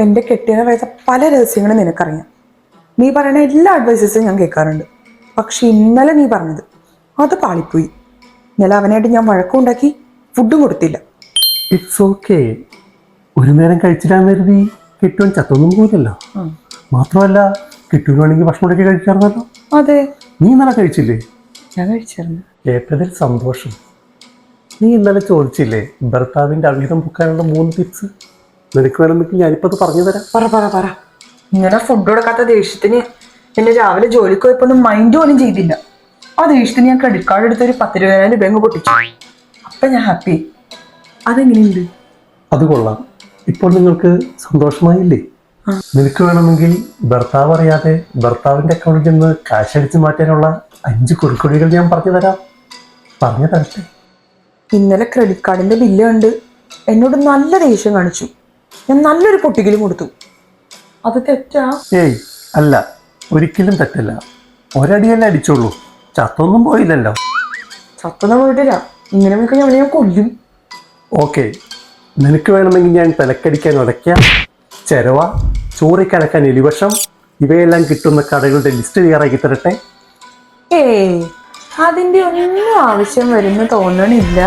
എന്റെ കെട്ടിയനെ വയസ്സ പല രഹസ്യങ്ങളും നിനക്കറിയാം. നീ പറയുന്ന എല്ലാ അഡ്വൈസസും ഞാൻ കേൾക്കാറുണ്ട്. പക്ഷെ ഇന്നലെ നീ പറഞ്ഞത് അത് പാളിപ്പോയി. ഇന്നലെ അവനായിട്ട് ഞാൻ വഴക്കമുണ്ടാക്കി, ഫുഡും കൊടുത്തില്ല. It's okay. ഒരു നേരം കഴിച്ചില്ലാന്ന് കരുതി കിട്ടുവാൻ ചത്തൊന്നും പോലല്ലോ. മാത്രമല്ല കിട്ടുവാണെങ്കിൽ ഭക്ഷണം ഉണ്ടാക്കി കഴിക്കാറുണ്ടല്ലോ. അതെ, നീ ഇന്നലെ കഴിച്ചില്ലേ? ഞാൻ കഴിച്ചായിരുന്നു. കേട്ടതിൽ സന്തോഷം. നീ ഇന്നലെ ചോദിച്ചില്ലേ ഭർത്താവിന്റെ അവിഹിതം പൊക്കാനുള്ള 3 ടിപ്സ്? നിനക്ക് വേണമെങ്കിൽ ഞാനിപ്പോൾ അത് പറഞ്ഞു തരാം. പറ. ഇങ്ങനെ ഫുഡ് കൊടുക്കാത്ത ദേഷ്യത്തിന് എന്നെ രാവിലെ ജോലിക്ക് പോയപ്പോഴൊന്നും മൈൻഡ് പോലും ചെയ്തില്ല. ആ ദേഷ്യത്തിന് ഞാൻ ക്രെഡിറ്റ് കാർഡ് എടുത്ത് ഒരു 10,000 രൂപ അങ്ങ് പൊട്ടിച്ചു. അപ്പൊ ഞാൻ ഹാപ്പി. അതെങ്ങനെയുണ്ട്? അത് കൊള്ളാം. ഇപ്പോൾ നിങ്ങൾക്ക് സന്തോഷമായില്ലേ? നിനക്ക് വേണമെങ്കിൽ ഭർത്താവ് അറിയാതെ ഭർത്താവിന്റെ അക്കൗണ്ടിൽ നിന്ന് കാശ് അടിച്ചു മാറ്റാനുള്ള 5 കുറുക്കുവഴികൾ ഞാൻ പറഞ്ഞു തരാം. പറഞ്ഞു തരട്ടെ? ഇന്നലെ ക്രെഡിറ്റ് കാർഡിന്റെ ബില്ല് കണ്ട് എന്നോട് നല്ല ദേഷ്യം കാണിച്ചു. ഞാൻ നല്ലൊരു പൊട്ടിക്കലും കൊടുത്തു. അത് തെറ്റാ? ഏയ് അല്ല, ഒരിക്കലും തെറ്റല്ല. ഒരടിയല്ലേ അടിച്ചോളൂ, ചത്തൊന്നും പോയില്ലല്ലോ. ചത്തൊന്നും പോയിട്ടില്ല. ഇങ്ങനെ പോയി കഴിഞ്ഞാൽ അവനെ ഞാൻ കൊല്ലും. ഓക്കെ, നിനക്ക് വേണമെങ്കിൽ ഞാൻ തലക്കടിക്കാൻ ഉടയ്ക്ക, ചെരവ, ചോറിക്കലക്കാൻ എലിവശം ഇവയെല്ലാം കിട്ടുന്ന കടകളുടെ ലിസ്റ്റ് തയ്യാറാക്കി തരട്ടെ? ഏയ്, അതിന്റെ ഒന്നും ആവശ്യം വരുന്നു തോന്നണില്ല.